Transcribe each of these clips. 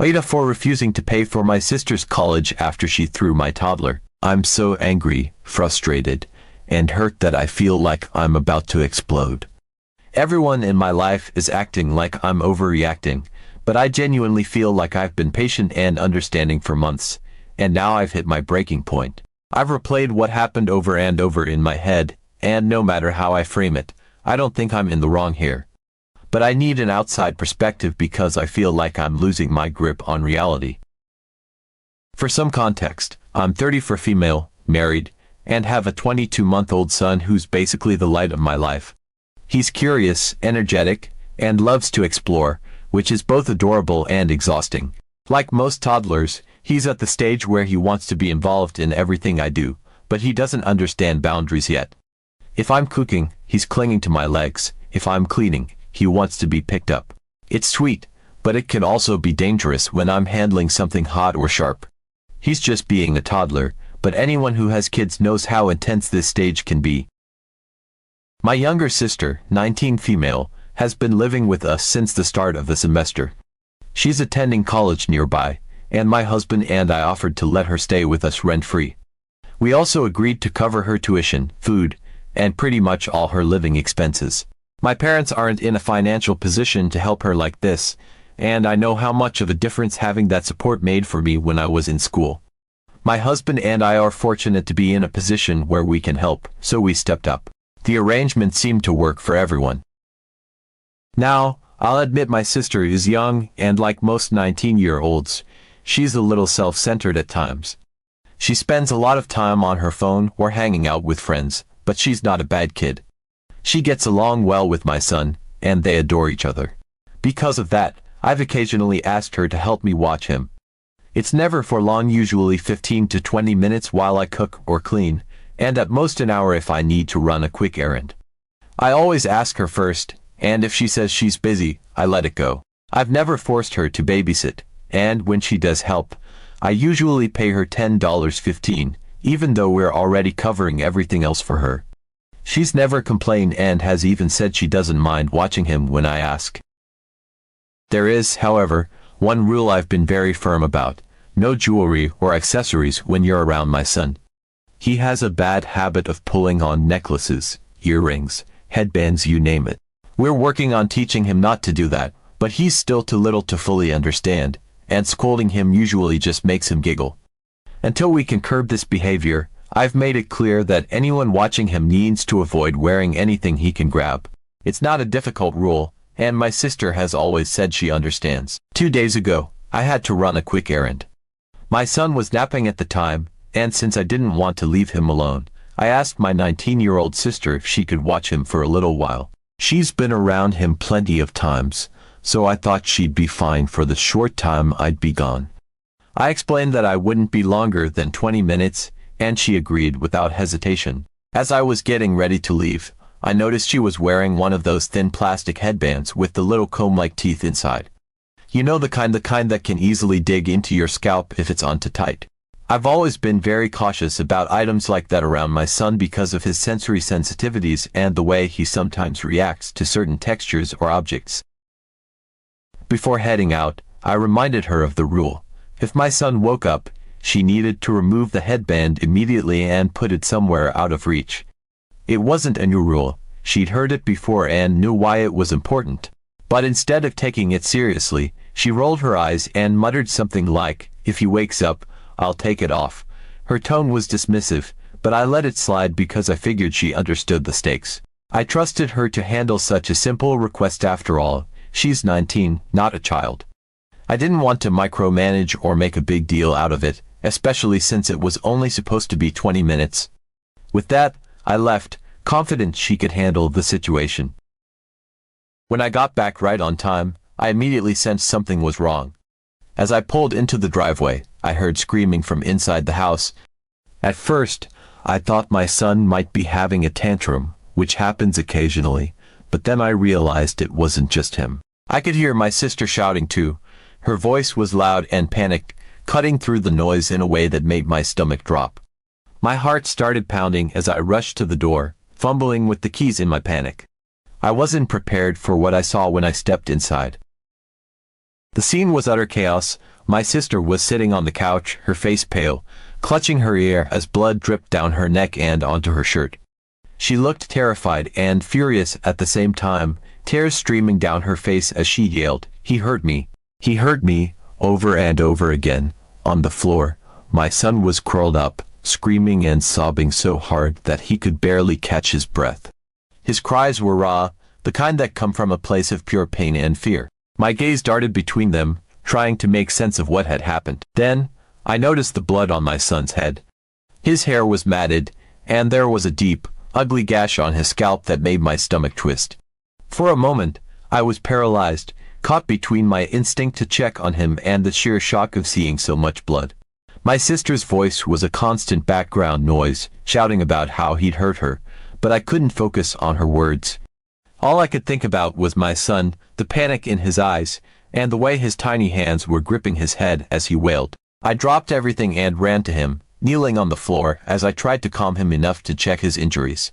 AITA for refusing to pay for my sister's college after she threw my toddler. I'm so angry, frustrated, and hurt that I feel like I'm about to explode. Everyone in my life is acting like I'm overreacting, but I genuinely feel like I've been patient and understanding for months, and now I've hit my breaking point. I've replayed what happened over and over in my head, and no matter how I frame it, I don't think I'm in the wrong here. But I need an outside perspective because I feel like I'm losing my grip on reality. For some context, I'm 34 female, married, and have a 22-month-old son who's basically the light of my life. He's curious, energetic, and loves to explore, which is both adorable and exhausting. Like most toddlers, he's at the stage where he wants to be involved in everything I do, but he doesn't understand boundaries yet. If I'm cooking, he's clinging to my legs. If I'm cleaning, he wants to be picked up. It's sweet, but it can also be dangerous when I'm handling something hot or sharp. He's just being a toddler, but anyone who has kids knows how intense this stage can be. My younger sister, 19 female, has been living with us since the start of the semester. She's attending college nearby, and my husband and I offered to let her stay with us rent-free. We also agreed to cover her tuition, food, and pretty much all her living expenses. My parents aren't in a financial position to help her like this, and I know how much of a difference having that support made for me when I was in school. My husband and I are fortunate to be in a position where we can help, so we stepped up. The arrangement seemed to work for everyone. Now, I'll admit my sister is young, and like most 19-year-olds, she's a little self-centered at times. She spends a lot of time on her phone or hanging out with friends, but she's not a bad kid. She gets along well with my son, and they adore each other. Because of that, I've occasionally asked her to help me watch him. It's never for long, usually 15 to 20 minutes while I cook or clean, and at most an hour if I need to run a quick errand. I always ask her first, and if she says she's busy, I let it go. I've never forced her to babysit, and when she does help, I usually pay her $10.15, even though we're already covering everything else for her. She's never complained and has even said she doesn't mind watching him when I ask. There is, however, one rule I've been very firm about: no jewelry or accessories when you're around my son. He has a bad habit of pulling on necklaces, earrings, headbands, you name it. We're working on teaching him not to do that, but he's still too little to fully understand, and scolding him usually just makes him giggle. Until we can curb this behavior, I've made it clear that anyone watching him needs to avoid wearing anything he can grab. It's not a difficult rule, and my sister has always said she understands. 2 days ago, I had to run a quick errand. My son was napping at the time, and since I didn't want to leave him alone, I asked my 19-year-old sister if she could watch him for a little while. She's been around him plenty of times, so I thought she'd be fine for the short time I'd be gone. I explained that I wouldn't be longer than 20 minutes, and she agreed without hesitation. As I was getting ready to leave, I noticed she was wearing one of those thin plastic headbands with the little comb-like teeth inside. You know, the kind that can easily dig into your scalp if it's on too tight. I've always been very cautious about items like that around my son because of his sensory sensitivities and the way he sometimes reacts to certain textures or objects. Before heading out, I reminded her of the rule. If my son woke up, she needed to remove the headband immediately and put it somewhere out of reach. It wasn't a new rule. She'd heard it before and knew why it was important. But instead of taking it seriously, she rolled her eyes and muttered something like, "If he wakes up, I'll take it off." Her tone was dismissive, but I let it slide because I figured she understood the stakes. I trusted her to handle such a simple request after all. She's 19, not a child. I didn't want to micromanage or make a big deal out of it, especially since it was only supposed to be 20 minutes. With that, I left, confident she could handle the situation. When I got back right on time, I immediately sensed something was wrong. As I pulled into the driveway, I heard screaming from inside the house. At first, I thought my son might be having a tantrum, which happens occasionally, but then I realized it wasn't just him. I could hear my sister shouting too. Her voice was loud and panicked, cutting through the noise in a way that made my stomach drop. My heart started pounding as I rushed to the door, fumbling with the keys in my panic. I wasn't prepared for what I saw when I stepped inside. The scene was utter chaos. My sister was sitting on the couch, her face pale, clutching her ear as blood dripped down her neck and onto her shirt. She looked terrified and furious at the same time, tears streaming down her face as she yelled, "He hurt me! He hurt me!" over and over again. On the floor, my son was curled up, screaming and sobbing so hard that he could barely catch his breath. His cries were raw, the kind that come from a place of pure pain and fear. My gaze darted between them, trying to make sense of what had happened. Then, I noticed the blood on my son's head. His hair was matted, and there was a deep, ugly gash on his scalp that made my stomach twist. For a moment, I was paralyzed, caught between my instinct to check on him and the sheer shock of seeing so much blood. My sister's voice was a constant background noise, shouting about how he'd hurt her, but I couldn't focus on her words. All I could think about was my son, the panic in his eyes, and the way his tiny hands were gripping his head as he wailed. I dropped everything and ran to him, kneeling on the floor as I tried to calm him enough to check his injuries.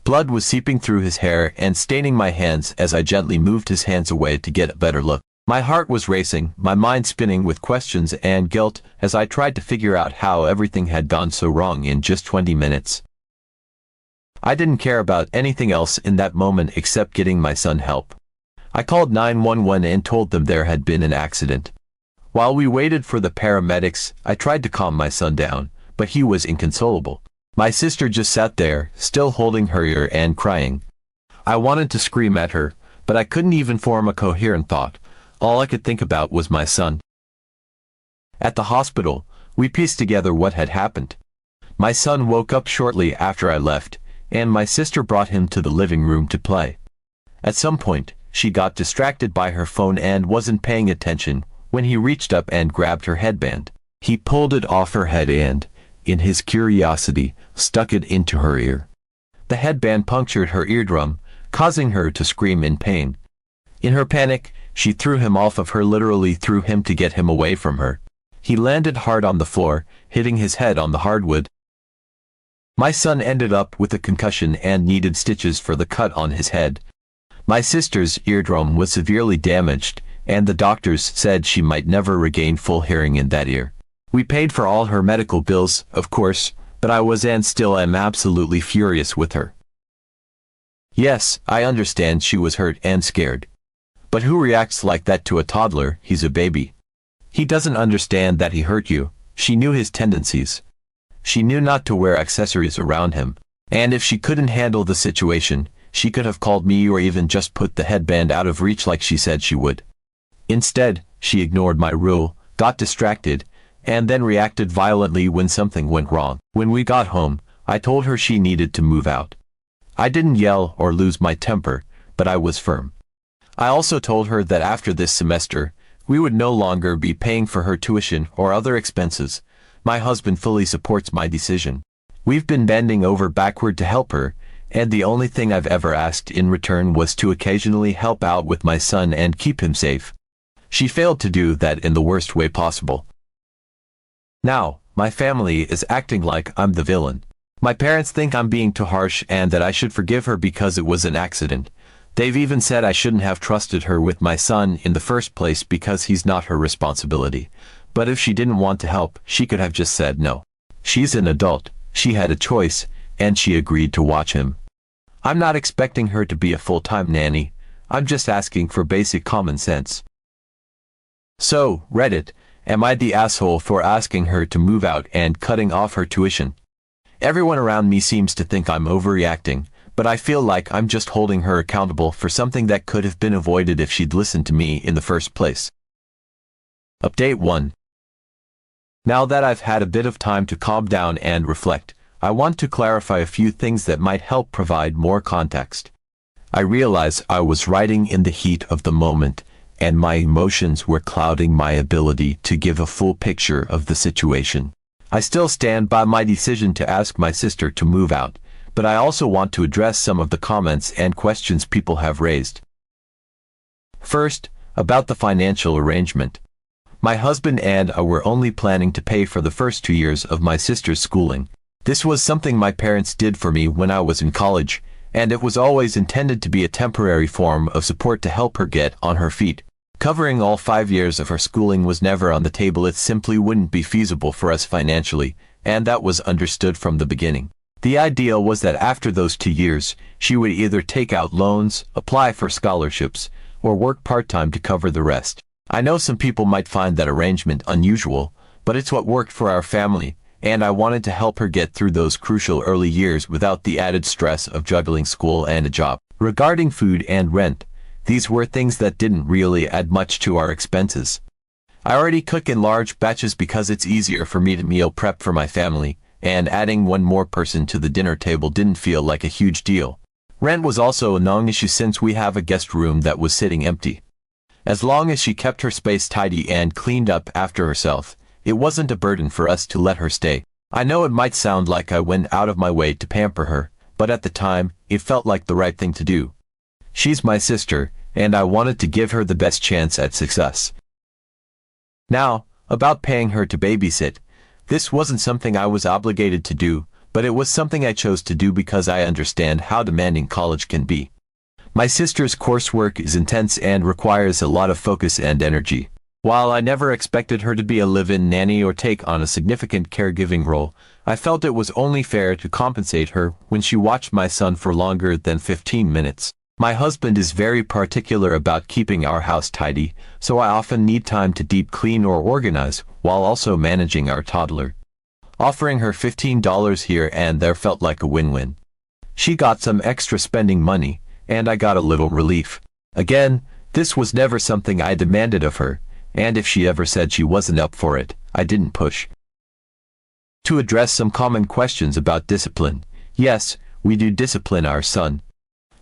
Blood was seeping through his hair and staining my hands as I gently moved his hands away to get a better look. My heart was racing, my mind spinning with questions and guilt as I tried to figure out how everything had gone so wrong in just 20 minutes. I didn't care about anything else in that moment except getting my son help. I called 911 and told them there had been an accident. While we waited for the paramedics, I tried to calm my son down, but he was inconsolable. My sister just sat there, still holding her ear and crying. I wanted to scream at her, but I couldn't even form a coherent thought. All I could think about was my son. At the hospital, we pieced together what had happened. My son woke up shortly after I left, and my sister brought him to the living room to play. At some point, she got distracted by her phone and wasn't paying attention when he reached up and grabbed her headband. He pulled it off her head and, in his curiosity, stuck it into her ear. The headband punctured her eardrum, causing her to scream in pain. In her panic, she threw him off of her, literally threw him to get him away from her. He landed hard on the floor, hitting his head on the hardwood. My son ended up with a concussion and needed stitches for the cut on his head. My sister's eardrum was severely damaged, and the doctors said she might never regain full hearing in that ear. We paid for all her medical bills, of course, but I was and still am absolutely furious with her. Yes, I understand she was hurt and scared. But who reacts like that to a toddler? He's a baby. He doesn't understand that he hurt you. She knew his tendencies. She knew not to wear accessories around him. And if she couldn't handle the situation, she could have called me or even just put the headband out of reach like she said she would. Instead, she ignored my rule, got distracted, and then reacted violently when something went wrong. When we got home, I told her she needed to move out. I didn't yell or lose my temper, but I was firm. I also told her that after this semester, we would no longer be paying for her tuition or other expenses. My husband fully supports my decision. We've been bending over backward to help her, and the only thing I've ever asked in return was to occasionally help out with my son and keep him safe. She failed to do that in the worst way possible. Now, my family is acting like I'm the villain. My parents think I'm being too harsh and that I should forgive her because it was an accident. They've even said I shouldn't have trusted her with my son in the first place because he's not her responsibility. But if she didn't want to help, she could have just said no. She's an adult, she had a choice, and she agreed to watch him. I'm not expecting her to be a full-time nanny. I'm just asking for basic common sense. So, Reddit, am I the asshole for asking her to move out and cutting off her tuition? Everyone around me seems to think I'm overreacting, but I feel like I'm just holding her accountable for something that could have been avoided if she'd listened to me in the first place. Update 1. Now that I've had a bit of time to calm down and reflect, I want to clarify a few things that might help provide more context. I realize I was writing in the heat of the moment, and my emotions were clouding my ability to give a full picture of the situation. I still stand by my decision to ask my sister to move out, but I also want to address some of the comments and questions people have raised. First, about the financial arrangement. My husband and I were only planning to pay for the first 2 years of my sister's schooling. This was something my parents did for me when I was in college, and it was always intended to be a temporary form of support to help her get on her feet. Covering all 5 years of her schooling was never on the table. It simply wouldn't be feasible for us financially, and that was understood from the beginning. The idea was that after those 2 years, she would either take out loans, apply for scholarships, or work part-time to cover the rest. I know some people might find that arrangement unusual, but it's what worked for our family, and I wanted to help her get through those crucial early years without the added stress of juggling school and a job. Regarding food and rent, these were things that didn't really add much to our expenses. I already cook in large batches because it's easier for me to meal prep for my family, and adding one more person to the dinner table didn't feel like a huge deal. Rent was also a non-issue since we have a guest room that was sitting empty. As long as she kept her space tidy and cleaned up after herself, it wasn't a burden for us to let her stay. I know it might sound like I went out of my way to pamper her, but at the time, it felt like the right thing to do. She's my sister, and I wanted to give her the best chance at success. Now, about paying her to babysit. This wasn't something I was obligated to do, but it was something I chose to do because I understand how demanding college can be. My sister's coursework is intense and requires a lot of focus and energy. While I never expected her to be a live-in nanny or take on a significant caregiving role, I felt it was only fair to compensate her when she watched my son for longer than 15 minutes. My husband is very particular about keeping our house tidy, so I often need time to deep clean or organize while also managing our toddler. Offering her $15 here and there felt like a win-win. She got some extra spending money, and I got a little relief. Again, this was never something I demanded of her, and if she ever said she wasn't up for it, I didn't push. To address some common questions about discipline, yes, we do discipline our son.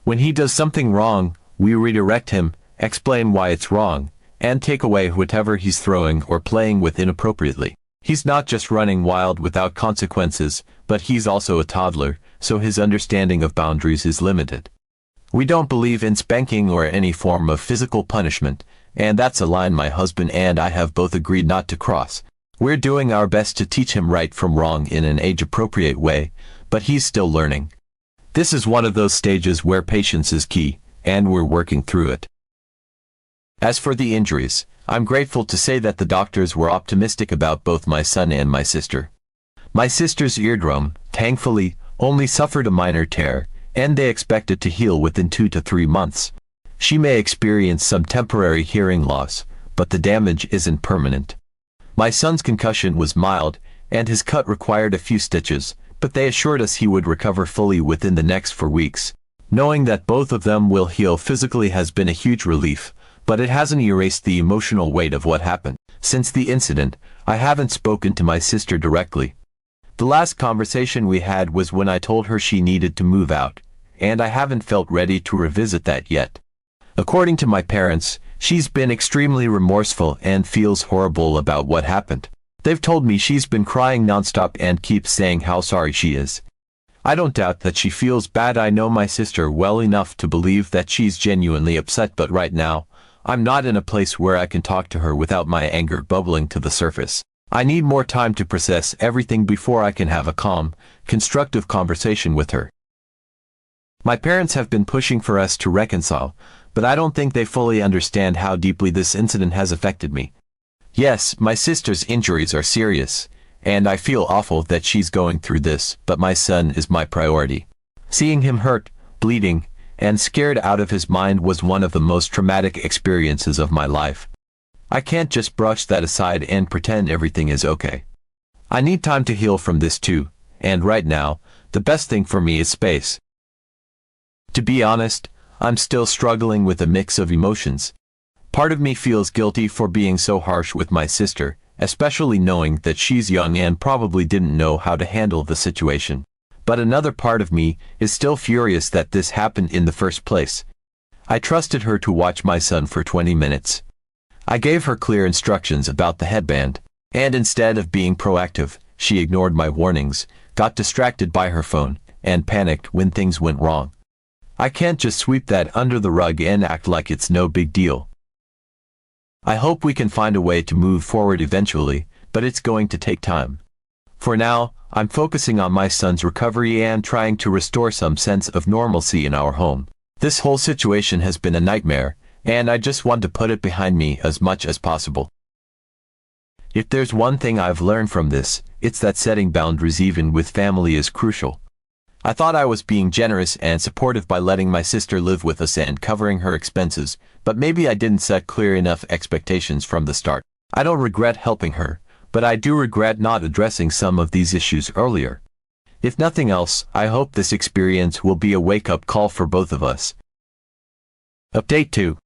When he does something wrong, we redirect him, explain why it's wrong, and take away whatever he's throwing or playing with inappropriately. He's not just running wild without consequences, but he's also a toddler, so his understanding of boundaries is limited. We don't believe in spanking or any form of physical punishment, and that's a line my husband and I have both agreed not to cross. We're doing our best to teach him right from wrong in an age-appropriate way, but he's still learning. This is one of those stages where patience is key, and we're working through it. As for the injuries, I'm grateful to say that the doctors were optimistic about both my son and my sister. My sister's eardrum, thankfully, only suffered a minor tear, and they expect it to heal within 2 to 3 months. She may experience some temporary hearing loss, but the damage isn't permanent. My son's concussion was mild, and his cut required a few stitches, but they assured us he would recover fully within the next 4 weeks. Knowing that both of them will heal physically has been a huge relief, but it hasn't erased the emotional weight of what happened. Since the incident, I haven't spoken to my sister directly. The last conversation we had was when I told her she needed to move out, and I haven't felt ready to revisit that yet. According to my parents, she's been extremely remorseful and feels horrible about what happened. They've told me she's been crying nonstop and keeps saying how sorry she is. I don't doubt that she feels bad. I know my sister well enough to believe that she's genuinely upset, but right now, I'm not in a place where I can talk to her without my anger bubbling to the surface. I need more time to process everything before I can have a calm, constructive conversation with her. My parents have been pushing for us to reconcile, but I don't think they fully understand how deeply this incident has affected me. Yes, my sister's injuries are serious, and I feel awful that she's going through this, but my son is my priority. Seeing him hurt, bleeding, and scared out of his mind was one of the most traumatic experiences of my life. I can't just brush that aside and pretend everything is okay. I need time to heal from this too, and right now, the best thing for me is space. To be honest, I'm still struggling with a mix of emotions. Part of me feels guilty for being so harsh with my sister, especially knowing that she's young and probably didn't know how to handle the situation. But another part of me is still furious that this happened in the first place. I trusted her to watch my son for 20 minutes. I gave her clear instructions about the headband, and instead of being proactive, she ignored my warnings, got distracted by her phone, and panicked when things went wrong. I can't just sweep that under the rug and act like it's no big deal. I hope we can find a way to move forward eventually, but it's going to take time. For now, I'm focusing on my son's recovery and trying to restore some sense of normalcy in our home. This whole situation has been a nightmare, and I just want to put it behind me as much as possible. If there's one thing I've learned from this, it's that setting boundaries even with family is crucial. I thought I was being generous and supportive by letting my sister live with us and covering her expenses, but maybe I didn't set clear enough expectations from the start. I don't regret helping her, but I do regret not addressing some of these issues earlier. If nothing else, I hope this experience will be a wake-up call for both of us. Update 2.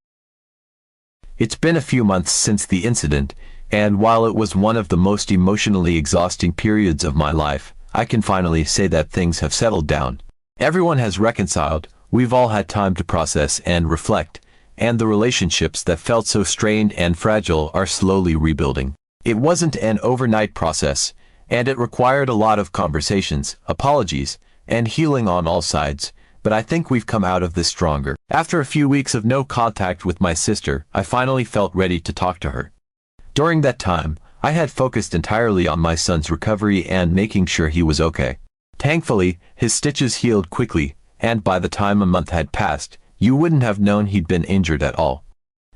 It's been a few months since the incident, and while it was one of the most emotionally exhausting periods of my life, I can finally say that things have settled down. Everyone has reconciled, we've all had time to process and reflect, and the relationships that felt so strained and fragile are slowly rebuilding. It wasn't an overnight process, and it required a lot of conversations, apologies, and healing on all sides, but I think we've come out of this stronger. After a few weeks of no contact with my sister, I finally felt ready to talk to her. During that time, I had focused entirely on my son's recovery and making sure he was okay. Thankfully, his stitches healed quickly, and by the time a month had passed, you wouldn't have known he'd been injured at all.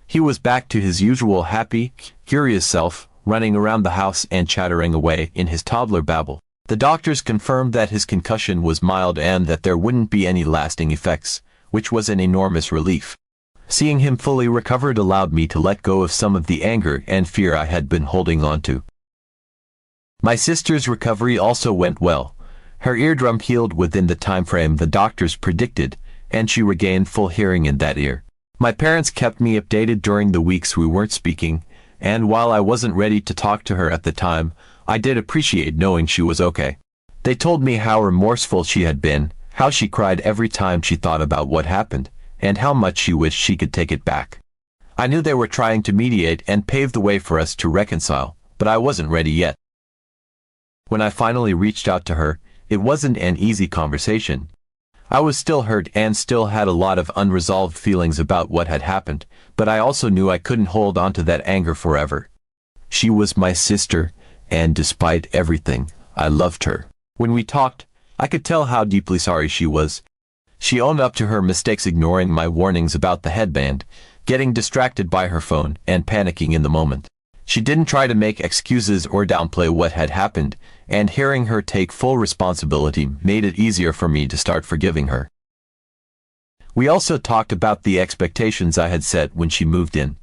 He was back to his usual happy, curious self, running around the house and chattering away in his toddler babble. The doctors confirmed that his concussion was mild and that there wouldn't be any lasting effects, which was an enormous relief. Seeing him fully recovered allowed me to let go of some of the anger and fear I had been holding on to. My sister's recovery also went well. Her eardrum healed within the time frame the doctors predicted, and she regained full hearing in that ear. My parents kept me updated during the weeks we weren't speaking, and while I wasn't ready to talk to her at the time, I did appreciate knowing she was okay. They told me how remorseful she had been, how she cried every time she thought about what happened, and how much she wished she could take it back. I knew they were trying to mediate and pave the way for us to reconcile, but I wasn't ready yet. When I finally reached out to her, it wasn't an easy conversation. I was still hurt and still had a lot of unresolved feelings about what had happened, but I also knew I couldn't hold on to that anger forever. She was my sister, and despite everything, I loved her. When we talked, I could tell how deeply sorry she was. She owned up to her mistakes, ignoring my warnings about the headband, getting distracted by her phone, and panicking in the moment. She didn't try to make excuses or downplay what had happened, and hearing her take full responsibility made it easier for me to start forgiving her. We also talked about the expectations I had set when she moved in.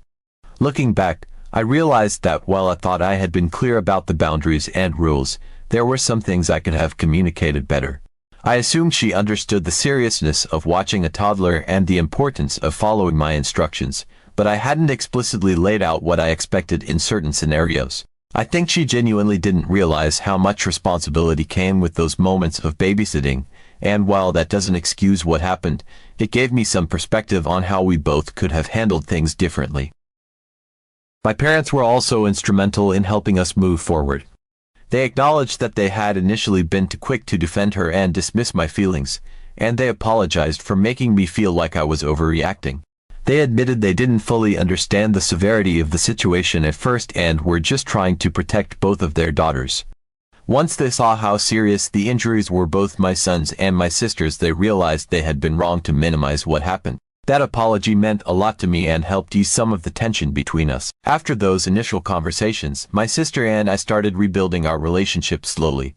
Looking back, I realized that while I thought I had been clear about the boundaries and rules, there were some things I could have communicated better. I assumed she understood the seriousness of watching a toddler and the importance of following my instructions, but I hadn't explicitly laid out what I expected in certain scenarios. I think she genuinely didn't realize how much responsibility came with those moments of babysitting, and while that doesn't excuse what happened, it gave me some perspective on how we both could have handled things differently. My parents were also instrumental in helping us move forward. They acknowledged that they had initially been too quick to defend her and dismiss my feelings, and they apologized for making me feel like I was overreacting. They admitted they didn't fully understand the severity of the situation at first and were just trying to protect both of their daughters. Once they saw how serious the injuries were, both my son's and my sister's, they realized they had been wrong to minimize what happened. That apology meant a lot to me and helped ease some of the tension between us. After those initial conversations, my sister and I started rebuilding our relationship slowly.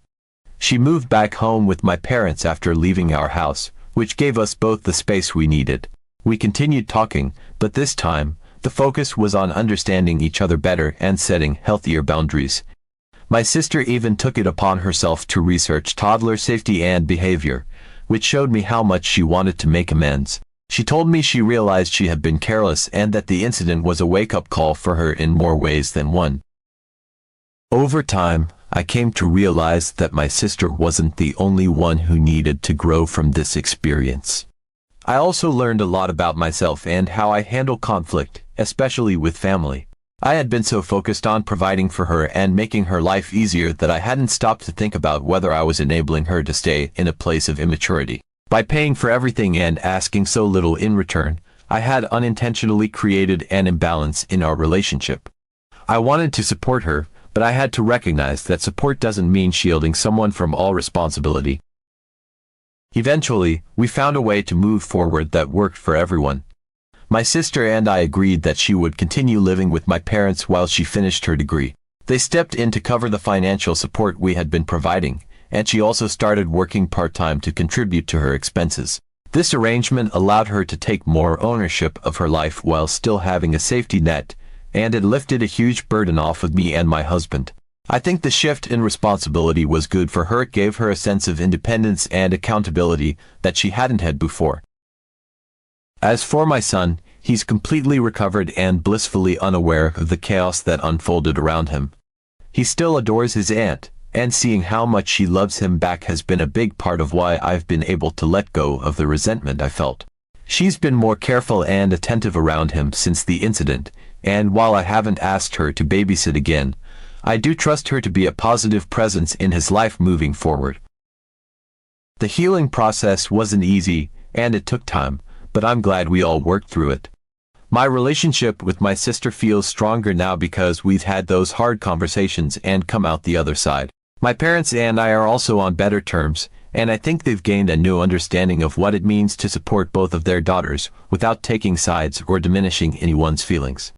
She moved back home with my parents after leaving our house, which gave us both the space we needed. We continued talking, but this time, the focus was on understanding each other better and setting healthier boundaries. My sister even took it upon herself to research toddler safety and behavior, which showed me how much she wanted to make amends. She told me she realized she had been careless and that the incident was a wake-up call for her in more ways than one. Over time, I came to realize that my sister wasn't the only one who needed to grow from this experience. I also learned a lot about myself and how I handle conflict, especially with family. I had been so focused on providing for her and making her life easier that I hadn't stopped to think about whether I was enabling her to stay in a place of immaturity. By paying for everything and asking so little in return, I had unintentionally created an imbalance in our relationship. I wanted to support her, but I had to recognize that support doesn't mean shielding someone from all responsibility. Eventually, we found a way to move forward that worked for everyone. My sister and I agreed that she would continue living with my parents while she finished her degree. They stepped in to cover the financial support we had been providing, and she also started working part-time to contribute to her expenses. This arrangement allowed her to take more ownership of her life while still having a safety net, and it lifted a huge burden off of me and my husband. I think the shift in responsibility was good for her. It gave her a sense of independence and accountability that she hadn't had before. As for my son, he's completely recovered and blissfully unaware of the chaos that unfolded around him. He still adores his aunt, and seeing how much she loves him back has been a big part of why I've been able to let go of the resentment I felt. She's been more careful and attentive around him since the incident, and while I haven't asked her to babysit again, I do trust her to be a positive presence in his life moving forward. The healing process wasn't easy, and it took time, but I'm glad we all worked through it. My relationship with my sister feels stronger now because we've had those hard conversations and come out the other side. My parents and I are also on better terms, and I think they've gained a new understanding of what it means to support both of their daughters without taking sides or diminishing anyone's feelings.